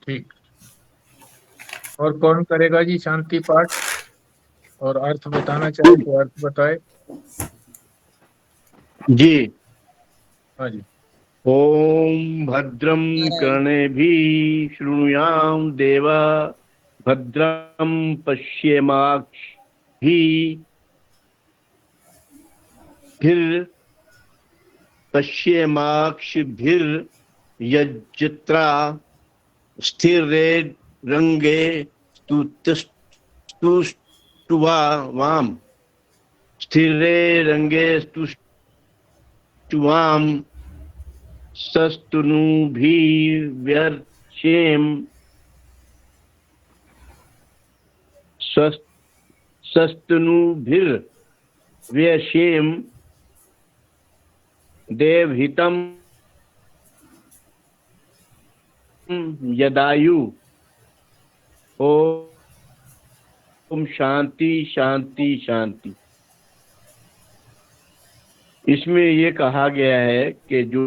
ठीक। और कौन करेगा जी शांति पाठ? और अर्थ बताना चाहे तो अर्थ बताए। जी। हाँ जी। ओम भद्रम कर्णेभिः शृणुयाम देवा भद्रम पश्येमाक्षभिः पश्येमाक्षभिर्यजत्रा स्थिरैरङ्गैः स्तुष्ट्वा स्थिरैरङ्गैस्तुष्ट्वाम् सस्तनूभिर्व्यर्चेम सस्तनूभिर्व्यशेम देवहितं यदायु। ओम शांति शांति शांति। इसमें ये कहा गया है कि जो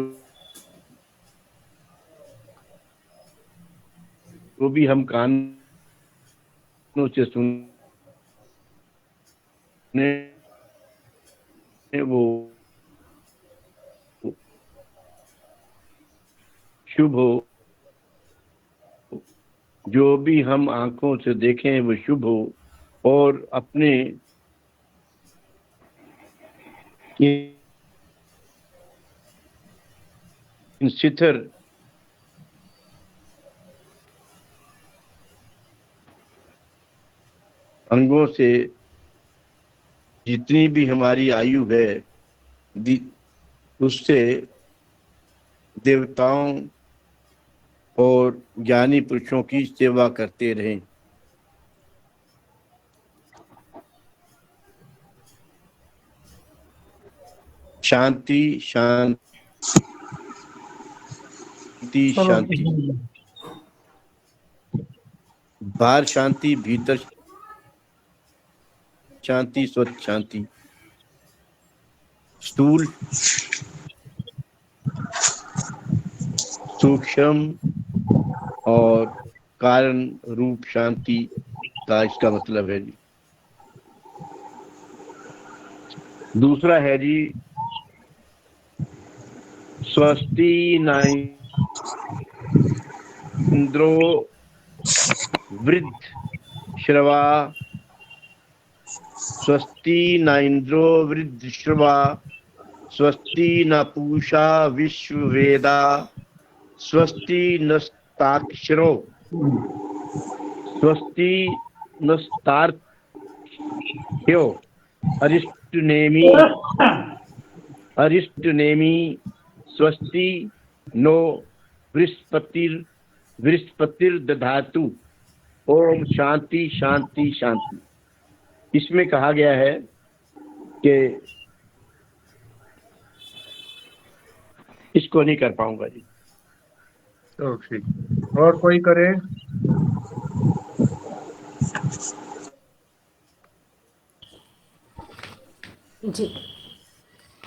भी हम कानों से सुने वो शुभ हो, जो भी हम आंखों से देखें वो शुभ हो, और अपने इन शिथिर अंगों से जितनी भी हमारी आयु है उससे देवताओं और ज्ञानी पुरुषों की सेवा करते रहें। शांति शांति शांति। बाहर शांति, भीतर शांति, स्वच्छ शांति। स्थूल सूक्ष्म और कारण रूप शांति का इसका मतलब है जी। दूसरा है जी स्वस्ति न इंद्रो वृद्ध श्रवा, स्वस्ति न इंद्रो वृद्ध श्रवा, स्वस्ति न पूषा विश्ववेदा, स्वस्ति नस्ताक्षरो, स्वस्ति नस्तार्थ्यो अरिष्टनेमि अरिष्टनेमि, स्वस्ति नो बृहस्पतिर्दधातु। ओम शांति शांति शांति। इसमें कहा गया है कि इसको नहीं कर पाऊंगा जी। तो ठीक। और कोई करे? जी।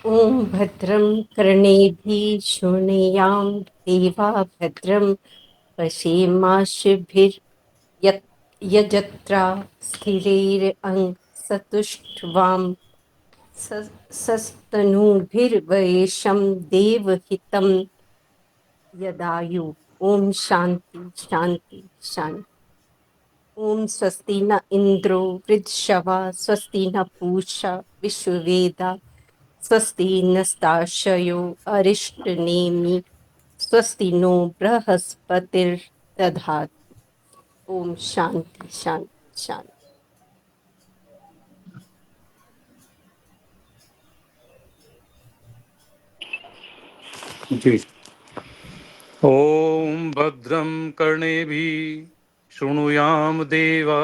ओम भद्रं कर्णेभिः शृणुयाम देवा भद्रं पश्येमाशुभिर्यजत्रा स्थिरैरङ्गैस्तुष्ट्वां सस्तनूभिर्व्यशेम देवहितं यदायु। ओम शांति शांति शांति। ओम स्वस्ति न इंद्रो वृद्धश्रवा, स्वस्ति न पूषा विश्ववेदा, स्वस्ति नस्तार्क्ष्यो अरिष्टनेमि, स्वस्ति नो बृहस्पतिर्दधातु। ओम शांति शांति शांति। जी। ओम भद्रं कर्णेभिः शृणुयाम देवा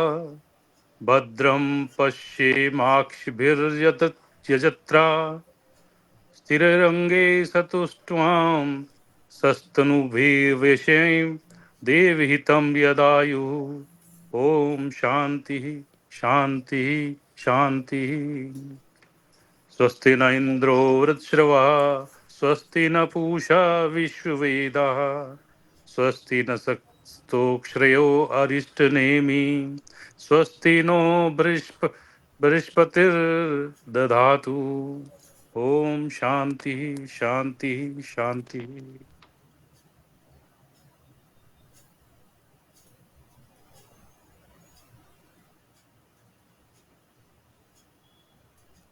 भद्रं पश्येमाक्षभिर्यजत्रा स्थिरैरङ्गैः स्तुष्ट्वां सस्तनूभिर्व्यशेम देवहितं यदायुः। ओम शांति शांति शांति। स्वस्ति न इंद्रो वृद्धश्रवा, स्वस्ति न पूषा विश्ववेदाः, स्वस्ति न स्तोक्षयो अरिष्टनेमि स्वस्ति नो बृहस्पतिर्दधातु। ओम शांति शांति शांति।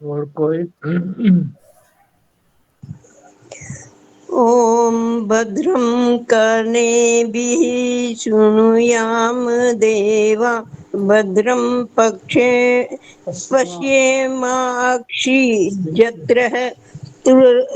और कोई? ॐ भद्रं कर्णेभिः शृणुयाम देवा भद्रं पश्येमाक्षिजत्रः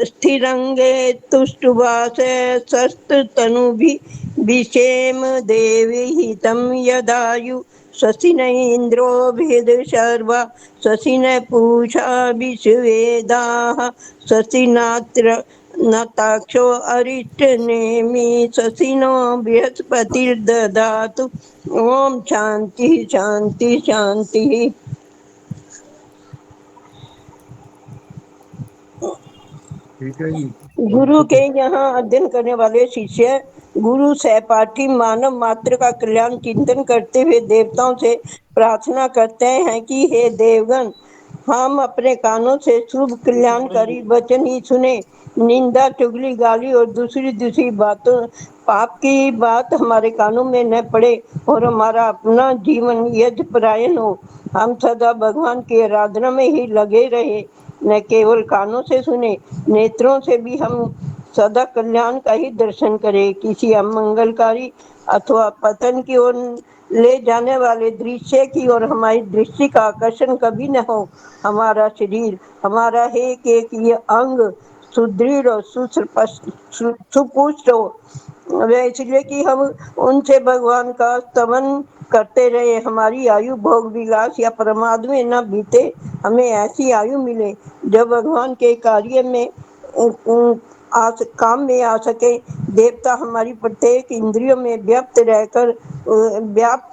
स्थिरंगे तुष्टुवासस्तनूभिः विषेम देवी हितं यदायु स्वस्ति न इन्द्रो भेदशर्वा स्वस्ति न पूषा विश्ववेदाः स्वस्ति नताक्षो अरिष्टनेमि स्वस्ति नो बृहस्पतिर्दधातु। ओम शांति शांति शांति। ठीक है जी। गुरु के यहाँ अध्ययन करने वाले शिष्य गुरु सहपाठी मानव मात्र का कल्याण चिंतन करते हुए देवताओं से प्रार्थना करते हैं कि हे देवगण, हम अपने कानों से शुभ कल्याणकारी वचन ही सुने, निंदा चुगली गाली और दूसरी दूसरी बातों पाप की बात हमारे कानों में न पड़े और हमारा अपना जीवन यज्ञ परायण हो। हम सदा भगवान की आराधना में ही लगे रहे, न केवल कानों से सुने, नेत्रों से भी हम सदा कल्याण का ही दर्शन करें। किसी अमंगलकारी अथवा पतन की ओर ले जाने वाले दृश्य की ओर हमारी दृष्टि का आकर्षण कभी न हो। हमारा शरीर, हमारा एक एक ये अंग सुदृढ़ और सुपुष्ट हो, वे इसलिए कि हम उनसे भगवान का स्तवन करते रहे। हमारी आयु भोग विलास या प्रमाद में न बीते, हमें ऐसी आयु मिले जो भगवान के कार्य में काम में आ सके। देवता हमारी प्रत्येक इंद्रियों में व्याप्त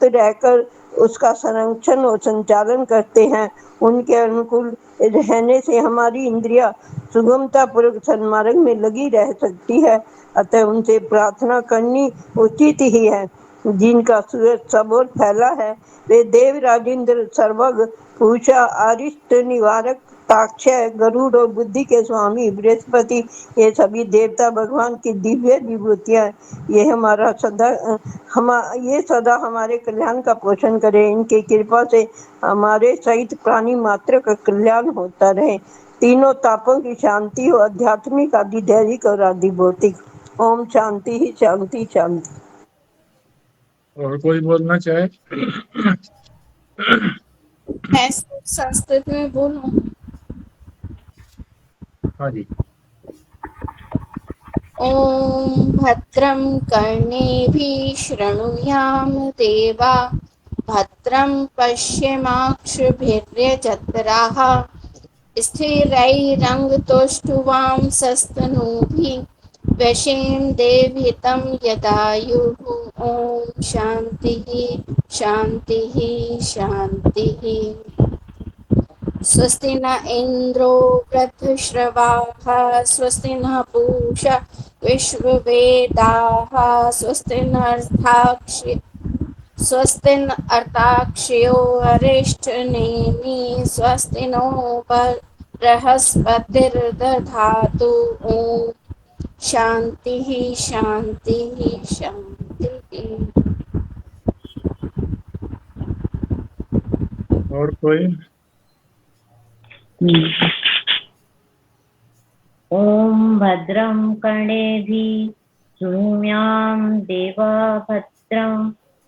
रहकर उसका संरक्षण और संचालन करते हैं। उनके अनुकूल रहने से हमारी इंद्रिया सुगमता पूर्वक सन्मार्ग में लगी रह सकती है। अतः उनसे प्रार्थना करनी उचित ही है। जिनका सूरज सब ओर फैला है वे देव राजेंद्र सर्वज्ञ पूषा अरिष्ट निवारक ताक्षय गरुड़ और बुद्धि के स्वामी बृहस्पति, ये सभी देवता भगवान की दिव्य विभूतियां। ये सदा हमारे कल्याण का पोषण करें। इनकी कृपा से हमारे सहित प्राणी मात्र का कल्याण होता रहे। तीनों तापों की शांति हो, आध्यात्मिक, आदि दैहिक और आदि भौतिक। ओम शांति ही शांति शांति। और कोई बोलना चाहे? मैं संस्कृत में बोलूं? हाँ जी। ओम भद्रं कर्णेभिः शृणुयाम देवा भद्रं पश्येमाक्षभिर्यजत्राः स्थिरैरङ्गतुष्टुवांसस्तनूभिः व्यशेम देवहितं यदायुः। ओम शांतिः शांतिः शांतिः। स्वस्ति न इन्द्रो वृद्धश्रवाः स्वस्ति न पूषा विश्ववेदाः स्वस्ति न अर्थाक्षयो अरिष्टनेमि स्वस्ति नो बृहस्पतिर्दधातु। ओम शांतिः शांतिः शांतिः। और कोई? ओम भद्रं कर्णेभिः शृणुयाम देवा भद्रं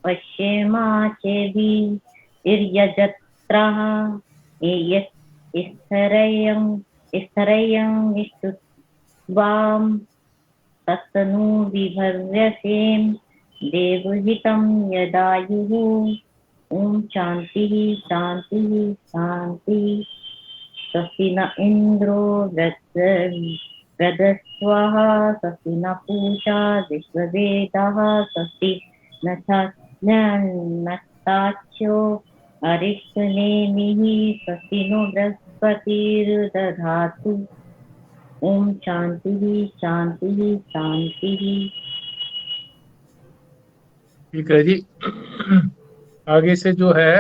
पश्येमाक्षभिर्यजत्राः स्थैर्यं विष्णुवां तत्तनुभिर्व्यसेम देवहितं यदायुः। ओम शांति शांति शांति। स्वस्ति न इन्द्रो वृद्धस्वाः स्वस्ति न पूषा विश्ववेदाः स्वस्ति नक्षो अरिष्टनेमिः स्वस्ति नो बृहस्पतिर्दधातु। ओम शांति शांति शांति। ठीक है जी। आगे से जो है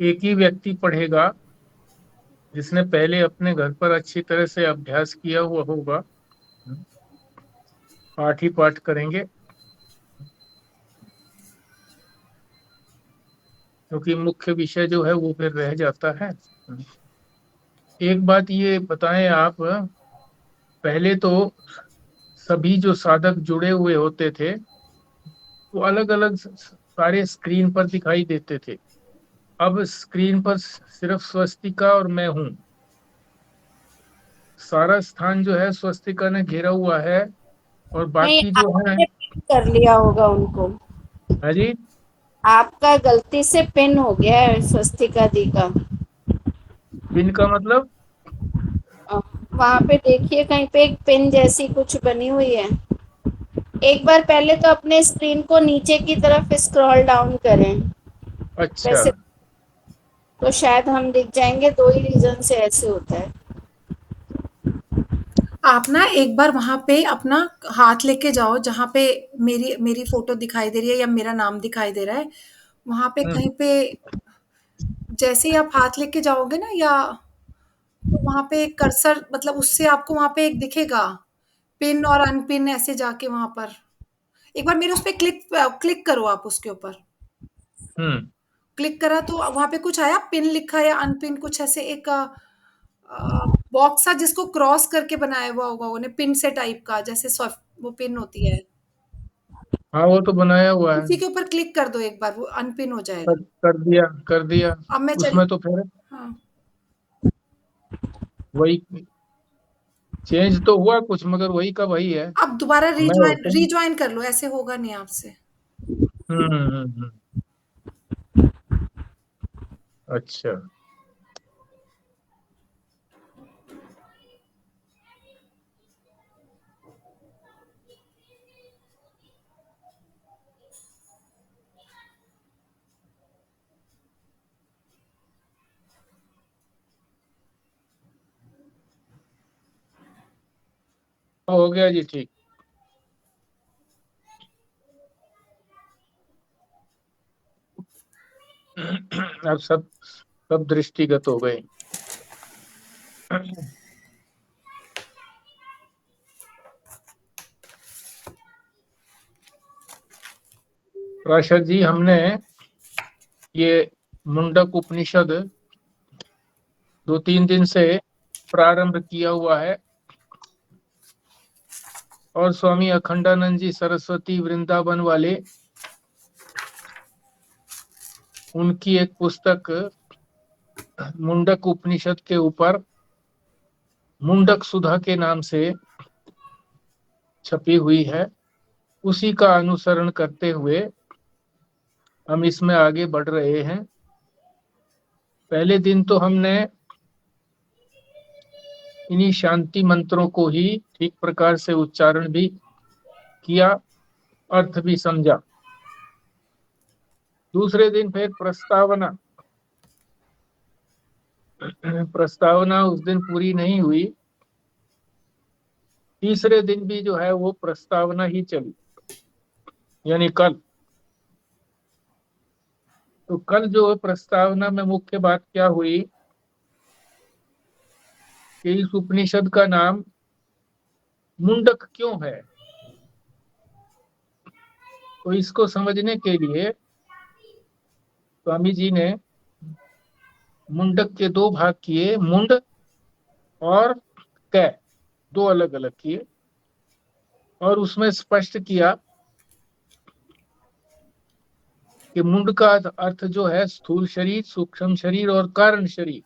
एक ही व्यक्ति पढ़ेगा जिसने पहले अपने घर पर अच्छी तरह से अभ्यास किया हुआ होगा। पाठ ही पाठ करेंगे, क्योंकि मुख्य विषय जो है वो फिर रह जाता है। एक बात ये बताएं आप, पहले तो सभी जो साधक जुड़े हुए होते थे वो अलग अलग सारे स्क्रीन पर दिखाई देते थे। अब स्क्रीन पर सिर्फ स्वस्तिका और मैं हूँ। सारा स्थान जो है स्वस्तिका ने घेरा हुआ है और नहीं, बाकी जो है। आपने पिन कर लिया होगा उनको। हाँ जी। आपका गलती से पिन हो गया है स्वस्तिका दी का। पिन का मतलब? वहां पे देखिए कहीं पे एक पिन जैसी कुछ बनी हुई है। एक बार पहले तो अपने स्क्रीन को नीचे की तरफ स्क्रॉल डाउन करें, अच्छा। वैसे तो शायद हम दिख जाएंगे। 2 ही रीजन से ऐसे होता है। आप ना एक बार वहां पे अपना हाथ लेके जाओ जहां पे मेरी मेरी फोटो दिखाई दे रही है या मेरा नाम दिखाई दे रहा है, वहां पे हम्म। कहीं पे जैसे ही आप हाथ लेके जाओगे ना, या तो वहां पे एक कर्सर, मतलब उससे आपको वहां पे एक दिखेगा पिन और अनपिन, ऐसे जाके वहां पर एक बार मेरे उस पे क्लिक क्लिक करो आप उसके ऊपर। हम्म। क्लिक करा तो वहां पे कुछ आया, पिन लिखा या अनपिन, कुछ ऐसे एक बॉक्स था जिसको क्रॉस करके बनाया हुआ होगा उन्हें, पिन से टाइप का, जैसे सॉफ्ट वो पिन होती है। हाँ वो तो बनाया हुआ है। उसी के ऊपर क्लिक कर दो एक बार, वो अनपिन हो जाएगा। कर दिया कर दिया। अब मैं चल उसमें तो फिर हाँ, वही चेंज तो हुआ कुछ, मगर वही का वही है। अब दोबारा मैं रीज्वाइन होता हूँ। रीज्वाइन कर लो, ऐसे होगा नहीं आपसे। हम्म। अच्छा। हो गया जी, ठीक। अब सब दृष्टिगत हो गए। प्राशर जी, हमने ये मुंडक उपनिषद 2-3 दिन से प्रारंभ किया हुआ है, और स्वामी अखंडानंद जी सरस्वती वृंदावन वाले, उनकी एक पुस्तक मुंडक उपनिषद के ऊपर मुंडक सुधा के नाम से छपी हुई है। उसी का अनुसरण करते हुए हम इसमें आगे बढ़ रहे हैं। पहले दिन तो हमने इन्हीं शांति मंत्रों को ही ठीक प्रकार से उच्चारण भी किया, अर्थ भी समझा। दूसरे दिन फिर प्रस्तावना प्रस्तावना उस दिन पूरी नहीं हुई। तीसरे दिन भी जो है वो प्रस्तावना ही चली, यानी कल। तो कल जो प्रस्तावना में मुख्य बात क्या हुई कि इस उपनिषद का नाम मुंडक क्यों है। तो इसको समझने के लिए स्वामी जी ने मुंडक के 2 भाग किए, मुंड और कै, 2 अलग अलग किए, और उसमें स्पष्ट किया कि मुंड का अर्थ जो है स्थूल शरीर, सूक्ष्म शरीर और कारण शरीर।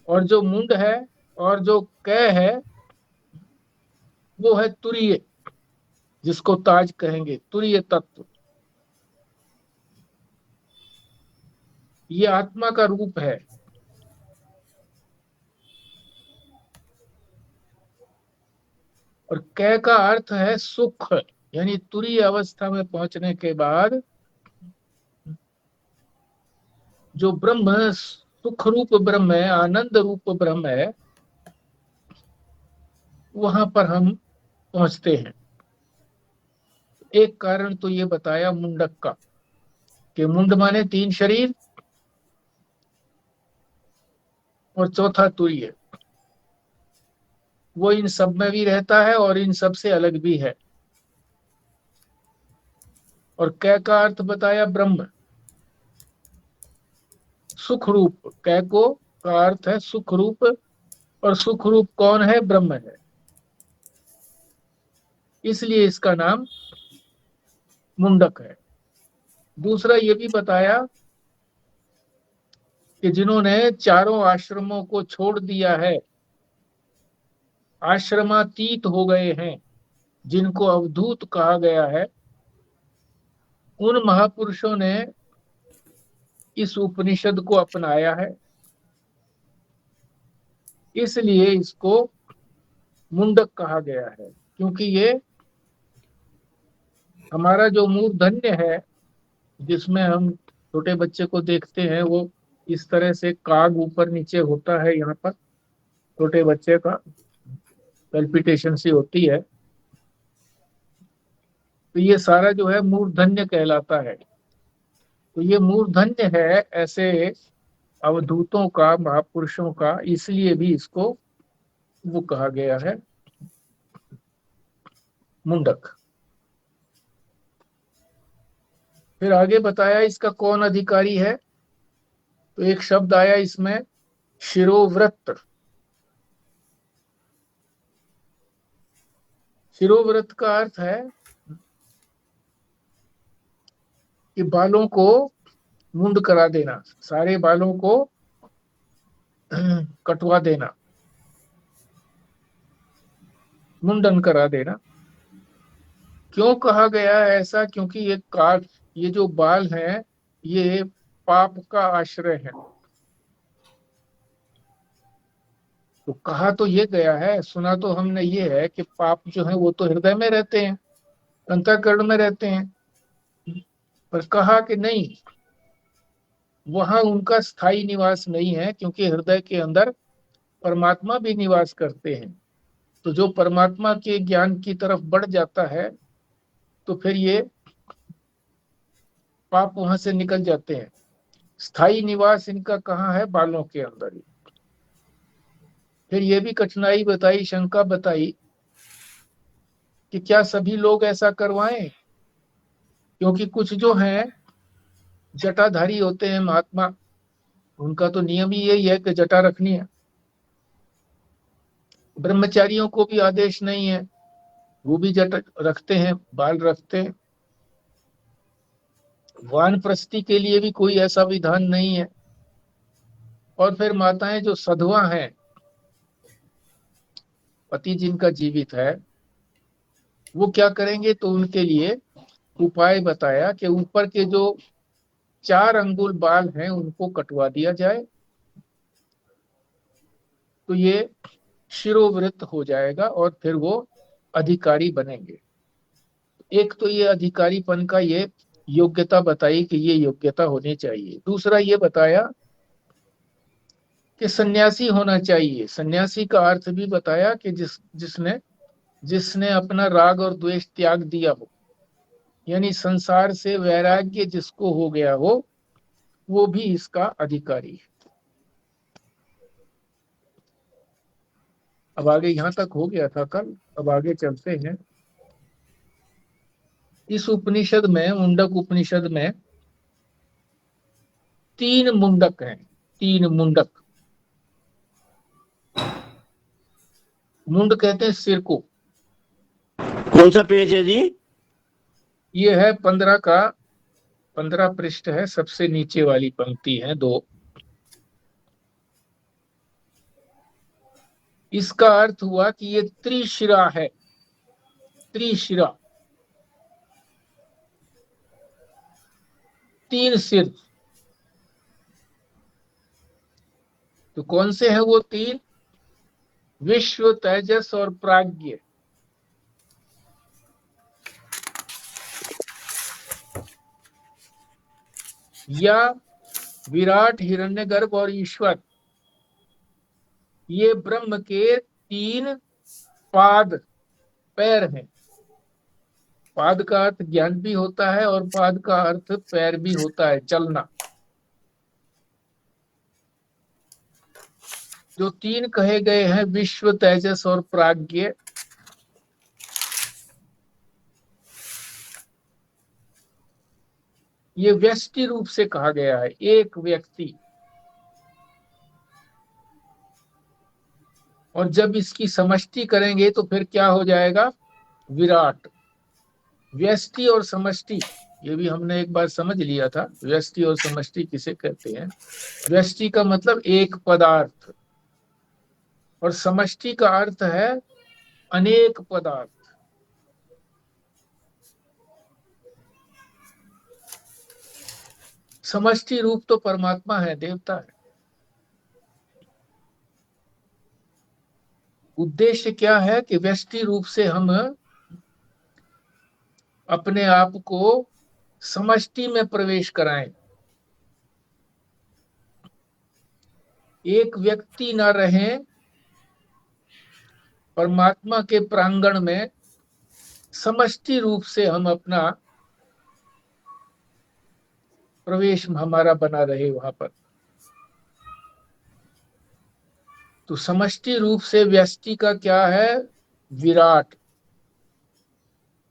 और जो मुंड है और जो कै है वो है तुरीय, जिसको ताज कहेंगे, तुरीय तत्व। ये आत्मा का रूप है। और कै का अर्थ है सुख, यानी तुरीय अवस्था में पहुंचने के बाद जो ब्रह्म सुख रूप ब्रह्म है, आनंद रूप ब्रह्म है, वहां पर हम पहुंचते हैं। एक कारण तो ये बताया मुंडक का, कि मुंड माने 3 शरीर, और चौथा तुर्य, वो इन सब में भी रहता है और इन सब से अलग भी है। और कै का अर्थ बताया ब्रह्म, सुख रूप। कै को का अर्थ है सुख रूप, और सुख रूप कौन है? ब्रह्म है। इसलिए इसका नाम मुंडक है। दूसरा ये भी बताया कि जिन्होंने चारों आश्रमों को छोड़ दिया है, आश्रमातीत हो गए हैं, जिनको अवधूत कहा गया है, उन महापुरुषों ने इस उपनिषद को अपनाया है। इसलिए इसको मुंडक कहा गया है, क्योंकि ये हमारा जो मूर्धन्य है, जिसमें हम छोटे बच्चे को देखते हैं, वो इस तरह से काग ऊपर नीचे होता है। यहाँ पर छोटे बच्चे का पैल्पिटेशन सी होती है, तो ये सारा जो है मूर्धन्य कहलाता है। तो ये मूर्धन्य है ऐसे अवधूतों का, महापुरुषों का, इसलिए भी इसको वो कहा गया है मुंडक। फिर आगे बताया इसका कौन अधिकारी है, तो एक शब्द आया इसमें, शिरोव्रत। शिरोव्रत का अर्थ है कि बालों को मुंड करा देना, सारे बालों को कटवा देना, मुंडन करा देना। क्यों कहा गया है ऐसा? क्योंकि ये जो बाल हैं, ये पाप का आश्रय है। तो कहा तो ये गया है, सुना तो हमने ये है कि पाप जो है वो तो हृदय में रहते हैं, अंतःकरण में रहते हैं। पर कहा कि नहीं, वहां उनका स्थायी निवास नहीं है, क्योंकि हृदय के अंदर परमात्मा भी निवास करते हैं। तो जो परमात्मा के ज्ञान की तरफ बढ़ जाता है, तो फिर ये पाप वहां से निकल जाते हैं। स्थायी निवास इनका कहाँ है? बालों के अंदर ही। फिर ये भी कठिनाई बताई, शंका बताई कि क्या सभी लोग ऐसा करवाएं? क्योंकि कुछ जो हैं जटाधारी होते हैं महात्मा, उनका तो नियम ही यही है कि जटा रखनी है। ब्रह्मचारियों को भी आदेश नहीं है, वो भी जटा रखते हैं, बाल रखते हैं। वानप्रस्थी के लिए भी कोई ऐसा विधान नहीं है। और फिर माताएं जो सधवा हैं, पति जिनका जीवित है, वो क्या करेंगे? तो उनके लिए उपाय बताया कि ऊपर के जो 4 अंगुल बाल हैं उनको कटवा दिया जाए, तो ये शिरोवृत हो जाएगा और फिर वो अधिकारी बनेंगे। एक तो ये अधिकारीपन का ये योग्यता बताई कि ये योग्यता होनी चाहिए। दूसरा ये बताया कि सन्यासी होना चाहिए। सन्यासी का अर्थ भी बताया कि जिसने अपना राग और द्वेष त्याग दिया हो, यानी संसार से वैराग्य जिसको हो गया हो, वो भी इसका अधिकारी है। अब आगे यहां तक हो गया था कल, अब आगे चलते हैं। इस उपनिषद में, मुंडक उपनिषद में 3 मुंडक हैं। 3 मुंडक। मुंड कहते हैं सिर को। कौन सा पेज है जी? ये है 15 पृष्ठ है, सबसे नीचे वाली पंक्ति है 2। इसका अर्थ हुआ कि ये त्रिशिरा है। त्रिशिरा, 3 सिर। तो कौन से हैं वो 3? विश्व, तेजस और प्राज्ञ। या विराट, हिरण्यगर्भ और ईश्वर, ये ब्रह्म के 3 पाद पैर हैं। पाद का अर्थ ज्ञान भी होता है और पाद का अर्थ पैर भी होता है, चलना। जो तीन कहे गए हैं, विश्व, तेजस और प्राज्ञ, ये व्यष्टि रूप से कहा गया है, एक व्यक्ति। और जब इसकी समष्टि करेंगे तो फिर क्या हो जाएगा? विराट। व्यष्टि और समष्टि, ये भी हमने एक बार समझ लिया था, व्यष्टि और समष्टि किसे कहते हैं। व्यष्टि का मतलब एक पदार्थ, और समष्टि का अर्थ है अनेक पदार्थ। समष्टि रूप तो परमात्मा है, देवता है। उद्देश्य क्या है कि व्यष्टि रूप से हम अपने आप को समष्टि में प्रवेश कराएं। एक व्यक्ति ना रहे परमात्मा के प्रांगण में, समष्टि रूप से हम अपना प्रवेश हमारा बना रहे वहां पर। तो समष्टि रूप से व्यष्टि का क्या है? विराट।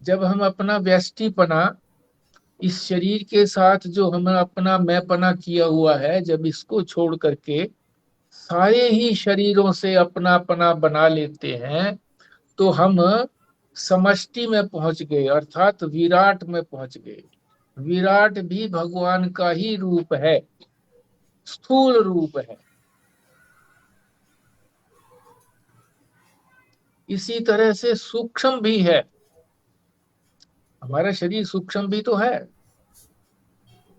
जब हम अपना व्यष्टिपना, इस शरीर के साथ जो हम अपना मैंपना किया हुआ है, जब इसको छोड़ करके सारे ही शरीरों से अपनापना बना लेते हैं, तो हम समष्टि में पहुंच गए, अर्थात विराट में पहुंच गए। विराट भी भगवान का ही रूप है, स्थूल रूप है। इसी तरह से सूक्ष्म भी है, हमारा शरीर सूक्ष्म भी तो है।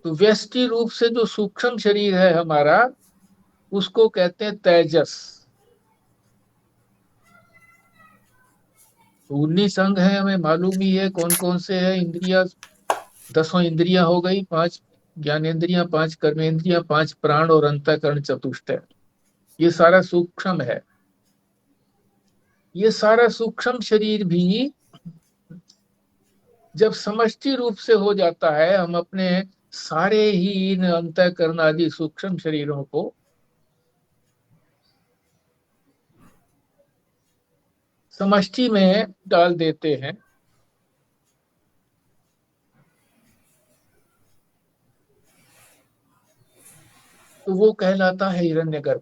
तो व्यष्टि रूप से जो सूक्ष्म शरीर है हमारा, उसको कहते हैं तेजस। 19 अंग है, हमें मालूम ही है कौन कौन से है। इंद्रिया, 10 इंद्रियां हो गई, 5 ज्ञानेन्द्रियां, 5 कर्मेंद्रियां, 5 प्राण और अंतःकरण चतुष्टय। ये सारा सूक्ष्म है। ये सारा सूक्ष्म शरीर भी जब समष्टि रूप से हो जाता है, हम अपने सारे ही इन अंतःकरण आदि सूक्ष्म शरीरों को समष्टि में डाल देते हैं, तो वो कहलाता है हिरण्यगर्भ।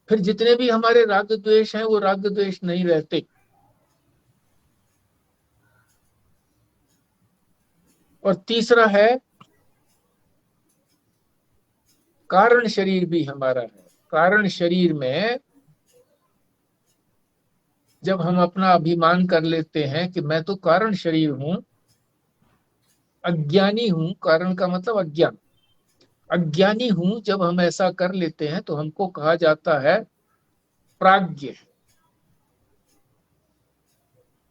फिर जितने भी हमारे राग द्वेष हैं, वो राग द्वेष नहीं रहते। और तीसरा है, कारण शरीर भी हमारा है। कारण शरीर में जब हम अपना अभिमान कर लेते हैं कि मैं तो कारण शरीर हूं, अज्ञानी हूं, कारण का मतलब अज्ञान, अज्ञानी हूं, जब हम ऐसा कर लेते हैं तो हमको कहा जाता है प्राज्ञ।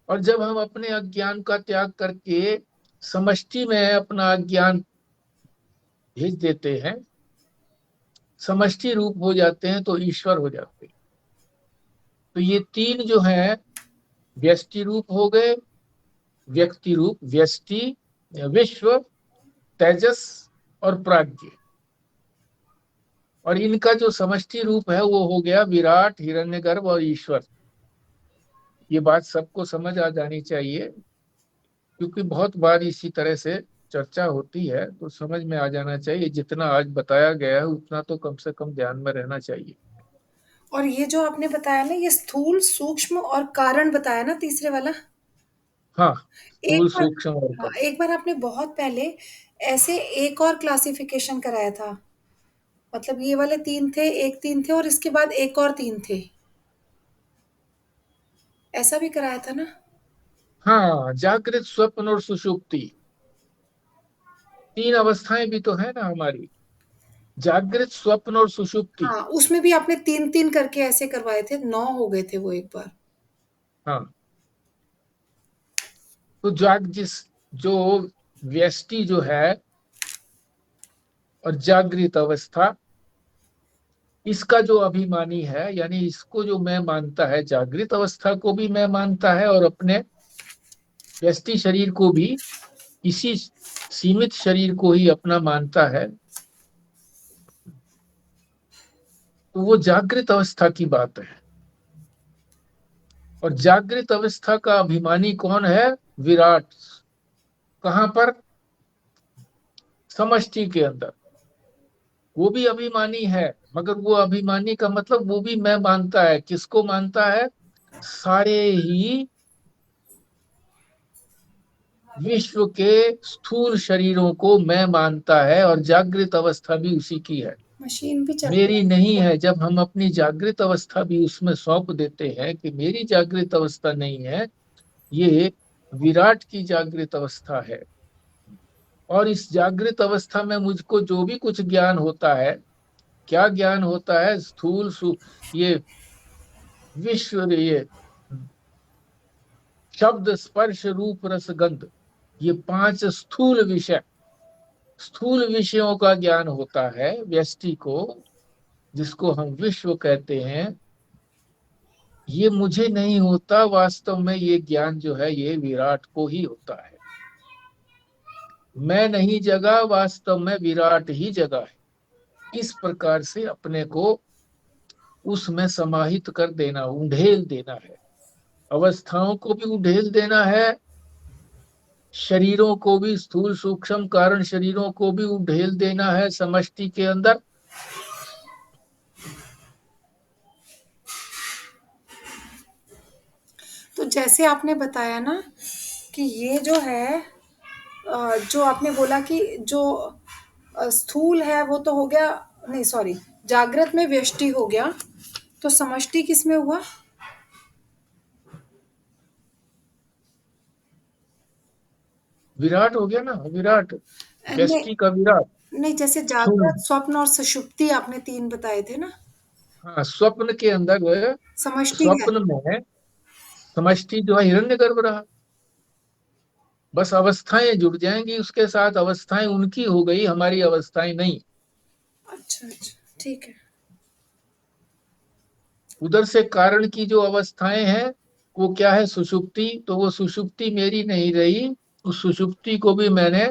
और जब हम अपने अज्ञान का त्याग करके समष्टि में अपना अज्ञान भेज देते हैं, समष्टि रूप हो जाते हैं, तो ईश्वर हो जाते हैं। तो ये तीन जो हैं, व्यष्टि रूप हो गए, व्यक्ति रूप, व्यष्टि, विश्व, तेजस और प्राज्ञ। और इनका जो समष्टि रूप है वो हो गया विराट, हिरण्यगर्भ और ईश्वर। ये बात सबको समझ आ जानी चाहिए, क्योंकि बहुत बार इसी तरह से चर्चा होती है, तो समझ में आ जाना चाहिए। जितना आज बताया गया है उतना तो कम से कम ध्यान में रहना चाहिए। और ये जो आपने बताया ना, ये स्थूल, सूक्ष्म और कारण बताया ना, तीसरे वाला। हाँ, एक स्थूल, बार, सूक्ष्म और हाँ, कारण। एक बार आपने बहुत पहले ऐसे एक और क्लासिफिकेशन कराया था, मतलब ये वाले 3 थे, एक 3 थे और इसके बाद एक और 3 थे, ऐसा भी कराया था ना? हाँ, जागृत, स्वप्न और सुषुप्ति, 3 अवस्थाएं भी तो है ना हमारी, जागृत, स्वप्न और सुषुप्ति। हाँ, उसमें भी आपने 3-3 करके ऐसे करवाए थे, 9 हो गए थे वो एक बार। हाँ, तो जो व्यष्टि जो है और जागृत अवस्था, इसका जो अभिमानी है, यानी इसको जो मैं मानता है, जागृत अवस्था को भी मैं मानता है और अपने व्यष्टि शरीर को भी, इसी सीमित शरीर को ही अपना मानता है, तो वो जागृत अवस्था की बात है। और जागृत अवस्था का अभिमानी कौन है? विराट। कहां पर? समष्टि के अंदर। वो भी अभिमानी है, मगर वो अभिमानी का मतलब वो भी मैं मानता है। किसको मानता है? सारे ही विश्व के स्थूल शरीरों को मैं मानता है, और जागृत अवस्था भी उसी की है, मशीन भी चल मेरी नहीं है। जब हम अपनी जागृत अवस्था भी उसमें सौंप देते हैं कि मेरी जागृत अवस्था नहीं है, ये विराट की जागृत अवस्था है। और इस जागृत अवस्था में मुझको जो भी कुछ ज्ञान होता है, क्या ज्ञान होता है? स्थूल ये विश्व, ये शब्द स्पर्श रूप रस गंध, ये 5 स्थूल विषय, स्थूल विषयों का ज्ञान होता है व्यष्टि को, जिसको हम विश्व कहते हैं। ये मुझे नहीं होता, वास्तव में ये ज्ञान जो है ये विराट को ही होता है। मैं नहीं जगा, वास्तव में विराट ही जगा है। इस प्रकार से अपने को उसमें समाहित कर देना, उंडेल देना है। अवस्थाओं को भी उंडेल देना है, शरीरों को भी, स्थूल सूक्ष्म कारण शरीरों को भी उंडेल देना है समष्टि के अंदर। तो जैसे आपने बताया ना कि ये जो है जो आपने बोला कि जो स्थूल है वो तो हो गया, नहीं सॉरी, जागृत में व्यष्टि हो गया, तो समष्टि किस में हुआ? विराट हो गया ना, विराट, नहीं व्यष्टि का विराट। नहीं, जैसे स्थूल, जागृत, स्वप्न और सुषुप्ति आपने 3 बताए थे ना, हाँ, स्वप्न के अंदर, समष्टि है। स्वप्न में समष्टि जो है हिरण्यगर्भ रहा। बस अवस्थाएं जुड़ जाएंगी उसके साथ, अवस्थाएं उनकी हो गई, हमारी अवस्थाएं नहीं। अच्छा अच्छा, ठीक है। उधर से कारण की जो अवस्थाएं हैं वो क्या है? सुषुप्ति। तो वो सुषुप्ति मेरी नहीं रही, उस सुषुप्ति को भी मैंने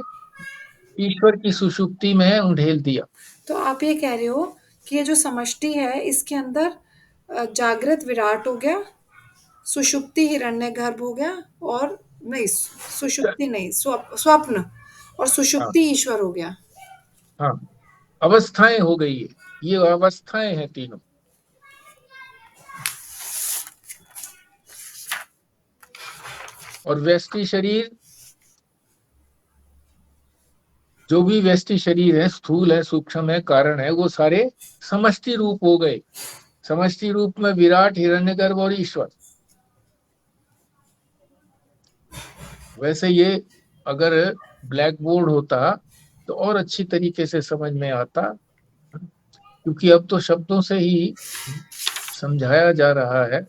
ईश्वर की सुषुप्ति में उंडेल दिया। तो आप ये कह रहे हो कि ये जो समष्टि है इसके अंदर जागृत विराट हो गया, सुषुप्ति हिरण्यगर्भ हो गया, और नहीं सुषुप्ति नहीं, स्वप्न और हाँ सुषुप्ति ईश्वर हो गया। हाँ, अवस्थाएं हो गई है, ये अवस्थाएं हैं तीनों। और व्यष्टि शरीर, जो भी व्यष्टि शरीर है, स्थूल है, सूक्ष्म है, कारण है, वो सारे समष्टि रूप हो गए। समष्टि रूप में विराट, हिरण्यगर्भ और ईश्वर। वैसे ये अगर ब्लैक बोर्ड होता तो और अच्छी तरीके से समझ में आता, क्योंकि अब तो शब्दों से ही समझाया जा रहा है।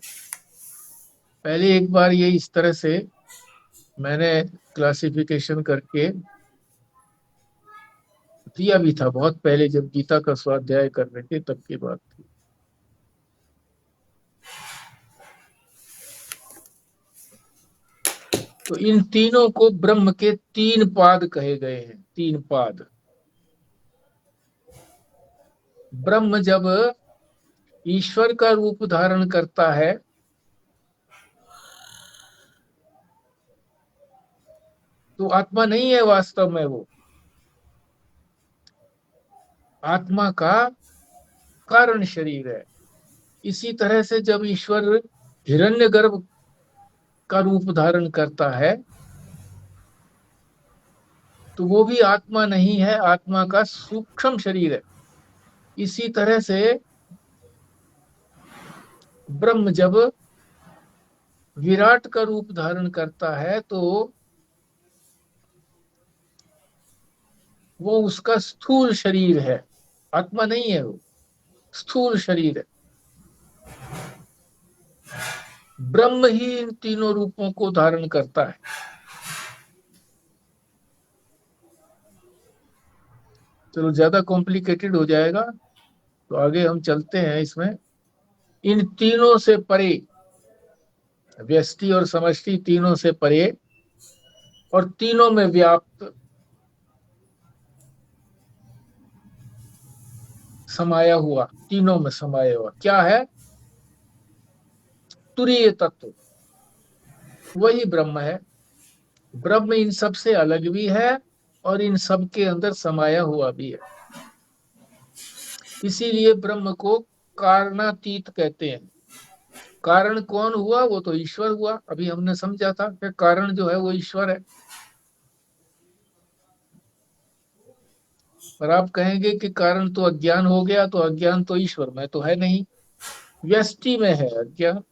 पहले एक बार ये इस तरह से मैंने क्लासिफिकेशन करके दिया भी था, बहुत पहले जब गीता का स्वाध्याय कर रहे थे तब की बात थी। तो इन तीनों को ब्रह्म के 3 पाद कहे गए हैं, 3 पाद। ब्रह्म जब ईश्वर का रूप धारण करता है तो आत्मा नहीं है वास्तव में, वो आत्मा का कारण शरीर है। इसी तरह से जब ईश्वर हिरण्यगर्भ का रूप धारण करता है तो वो भी आत्मा नहीं है, आत्मा का सूक्ष्म शरीर है। इसी तरह से ब्रह्म जब विराट का रूप धारण करता है तो वो उसका स्थूल शरीर है, आत्मा नहीं है, वो स्थूल शरीर है। ब्रह्म ही इन तीनों रूपों को धारण करता है। चलो ज्यादा कॉम्प्लिकेटेड हो जाएगा, तो आगे हम चलते हैं इसमें। इन तीनों से परे, व्यष्टि और समष्टि तीनों से परे और तीनों में व्याप्त, समाया हुआ, तीनों में समाया हुआ क्या है? तुरीय तत्व, वही ब्रह्म है। ब्रह्म इन सब से अलग भी है और इन सब के अंदर समाया हुआ भी है। इसीलिए ब्रह्म को कारणातीत कहते हैं। कारण कौन हुआ? वो तो ईश्वर हुआ। अभी हमने समझा था कि कारण जो है वो ईश्वर है। पर आप कहेंगे कि कारण तो अज्ञान हो गया, तो अज्ञान तो ईश्वर में तो है नहीं, व्यष्टि में है अज्ञान,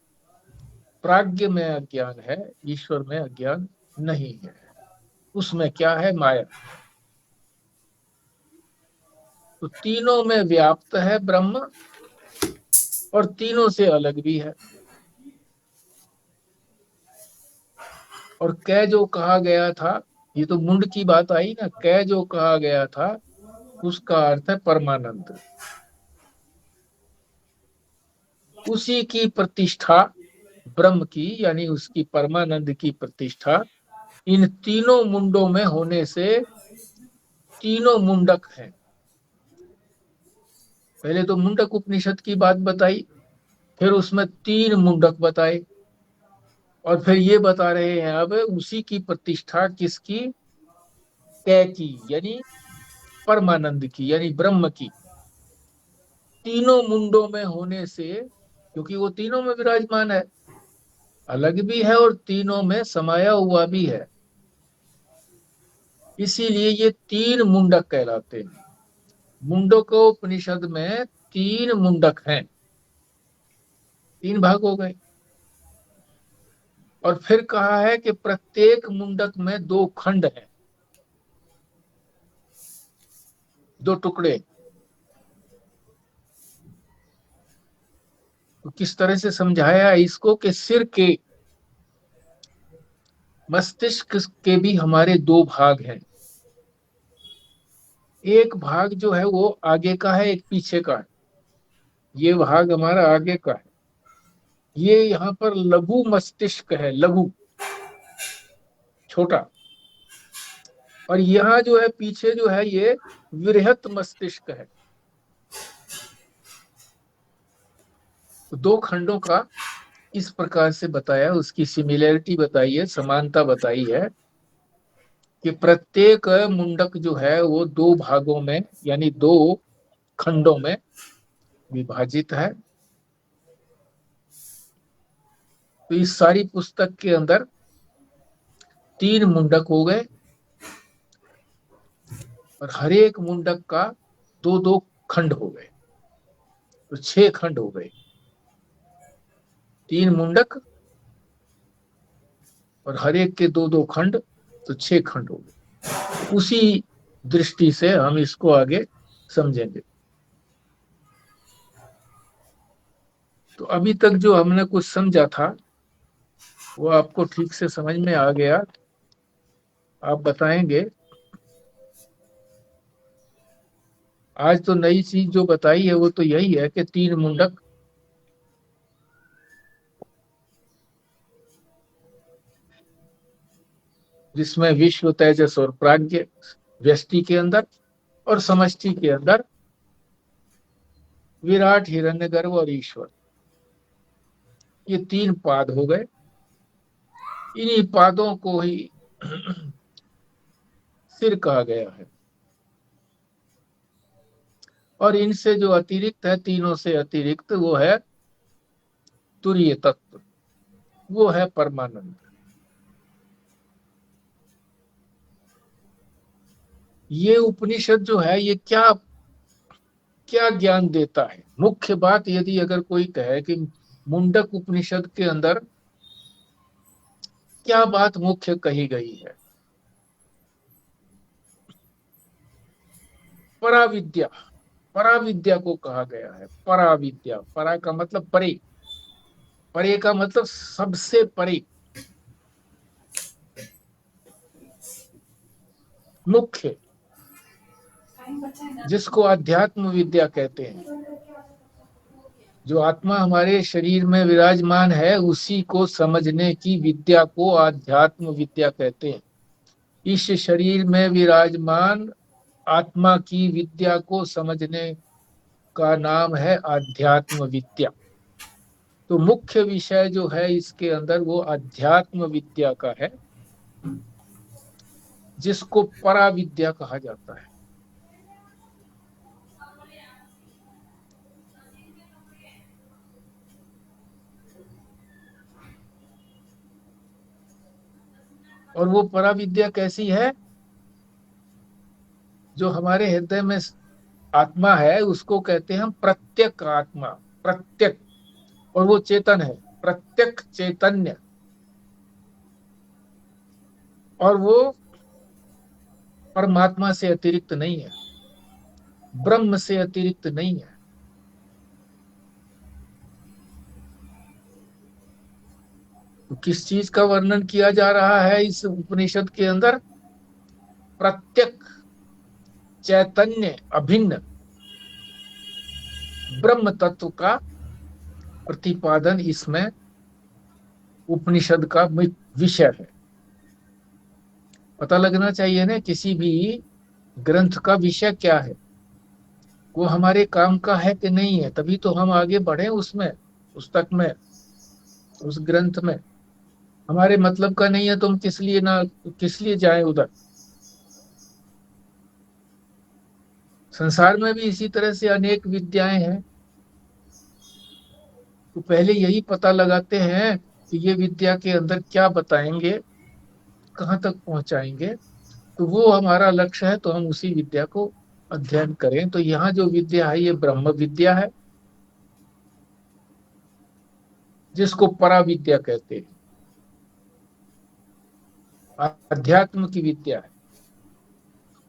प्राज्ञ में अज्ञान है, ईश्वर में अज्ञान नहीं है। उसमें क्या है? माया। तो तीनों में व्याप्त है ब्रह्म और तीनों से अलग भी है। और कै जो कहा गया था, ये तो मुंड की बात आई ना, कै जो कहा गया था उसका अर्थ है परमानंद। उसी की प्रतिष्ठा ब्रह्म की, यानी उसकी परमानंद की प्रतिष्ठा इन तीनों मुंडों में होने से तीनों मुंडक हैं। पहले तो मुंडक उपनिषद की बात बताई, फिर उसमें तीन मुंडक बताए, और फिर ये बता रहे हैं अब उसी की प्रतिष्ठा किसकी? कै की, यानी परमानंद की, यानी ब्रह्म की, तीनों मुंडों में होने से, क्योंकि वो तीनों में विराजमान है, अलग भी है और तीनों में समाया हुआ भी है, इसीलिए ये तीन मुंडक कहलाते हैं। मुंडको उपनिषद में तीन मुंडक हैं, तीन भाग हो गए। और फिर कहा है कि प्रत्येक मुंडक में दो खंड हैं, दो टुकड़े। तो किस तरह से समझाया इसको कि सिर के, मस्तिष्क के भी हमारे दो भाग हैं। एक भाग जो है वो आगे का है, एक पीछे का है। ये भाग हमारा आगे का है, ये यहाँ पर लघु मस्तिष्क है, लघु, छोटा। और यहाँ जो है पीछे जो है ये वृहत मस्तिष्क है। तो दो खंडों का इस प्रकार से बताया, उसकी सिमिलैरिटी बताई है, समानता बताई है कि प्रत्येक मुंडक जो है वो दो भागों में, यानी दो खंडों में विभाजित है। तो इस सारी पुस्तक के अंदर तीन मुंडक हो गए और हर एक मुंडक का दो दो खंड हो गए, तो 6 खंड हो गए। तीन मुंडक और हर एक के दो दो खंड, तो 6 खंड हो गए। उसी दृष्टि से हम इसको आगे समझेंगे। तो अभी तक जो हमने कुछ समझा था वो आपको ठीक से समझ में आ गया? आप बताएंगे। आज तो नई चीज जो बताई है वो तो यही है कि तीन मुंडक, जिसमें विश्व, तेजस और प्राज्ञ, व्यष्टि के अंदर और समष्टि के अंदर विराट, हिरण्यगर्भ और ईश्वर, ये तीन पाद हो गए। इन्हीं पादों को ही सिर कहा गया है। और इनसे जो अतिरिक्त है, तीनों से अतिरिक्त, वो है तुरीय तत्व, वो है परमानंद। ये उपनिषद जो है ये क्या क्या ज्ञान देता है? मुख्य बात, यदि अगर कोई कहे कि मुंडक उपनिषद के अंदर क्या बात मुख्य कही गई है? पराविद्या, पराविद्या को कहा गया है। पराविद्या, परा का मतलब परे, परे का मतलब सबसे परे, मुख्य। जिसको अध्यात्म विद्या कहते हैं। जो आत्मा हमारे शरीर में विराजमान है उसी को समझने की विद्या को आध्यात्म विद्या कहते हैं। इस शरीर में विराजमान आत्मा की विद्या को समझने का नाम है आध्यात्म विद्या। तो मुख्य विषय जो है इसके अंदर वो अध्यात्म विद्या का है, जिसको परा विद्या कहा जाता है। और वो परा विद्या कैसी है? जो हमारे हृदय में आत्मा है उसको कहते हैं हम प्रत्यक आत्मा, प्रत्यक। और वो चेतन है, प्रत्यक चैतन्य। और वो परमात्मा से अतिरिक्त नहीं है, ब्रह्म से अतिरिक्त नहीं है। तो किस चीज का वर्णन किया जा रहा है इस उपनिषद के अंदर? प्रत्यक चैतन्य अभिन्न ब्रह्म तत्व का प्रतिपादन इसमें उपनिषद का विषय है। पता लगना चाहिए ना किसी भी ग्रंथ का विषय क्या है, वो हमारे काम का है कि नहीं है, तभी तो हम आगे बढ़े उसमें, पुस्तक में, उस ग्रंथ में। हमारे मतलब का नहीं है तो हम किस लिए जाएं उधर। संसार में भी इसी तरह से अनेक विद्याएं हैं। तो पहले यही पता लगाते हैं कि ये विद्या के अंदर क्या बताएंगे, कहाँ तक पहुंचाएंगे। तो वो हमारा लक्ष्य है, तो हम उसी विद्या को अध्ययन करें। तो यहाँ जो विद्या है ये ब्रह्म विद्या है, जिसको परा विद्या कहते हैं, अध्यात्म की विद्या है।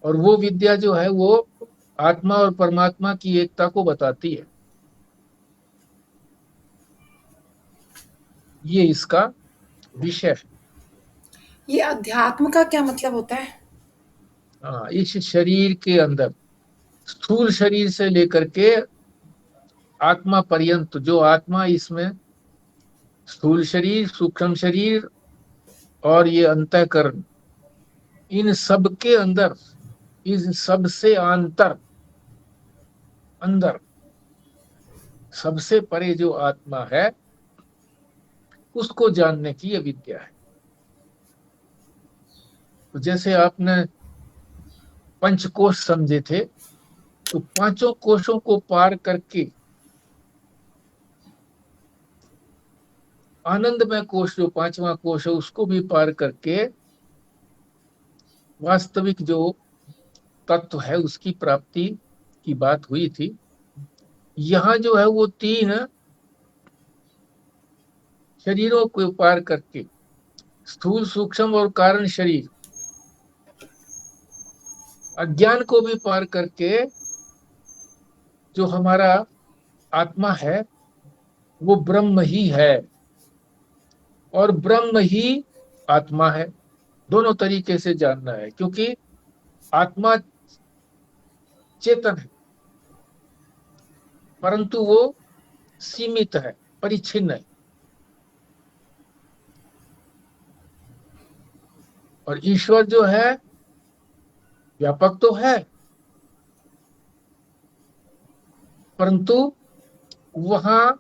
और वो विद्या जो है वो आत्मा और परमात्मा की एकता को बताती है। ये इसका विषय है। ये अध्यात्म का क्या मतलब होता है? हाँ, इस शरीर के अंदर स्थूल शरीर से लेकर के आत्मा पर्यंत, जो आत्मा इसमें स्थूल शरीर, सूक्ष्म शरीर और ये अंतःकरण, इन सब के अंदर, इस सब से अंदर सबसे परे जो आत्मा है उसको जानने की ये विद्या है। तो जैसे आपने पंचकोश समझे थे, तो पांचों कोशों को पार करके आनंदमय कोश, जो पांचवा कोश है, उसको भी पार करके वास्तविक जो तत्व है उसकी प्राप्ति की बात हुई थी। यहाँ जो है वो तीन शरीरों को पार करके, स्थूल, सूक्ष्म और कारण शरीर, अज्ञान को भी पार करके जो हमारा आत्मा है वो ब्रह्म ही है और ब्रह्म ही आत्मा है। दोनों तरीके से जानना है, क्योंकि आत्मा चेतन है परंतु वो सीमित है, परिच्छिन्न है। और ईश्वर जो है व्यापक तो है, परंतु वहां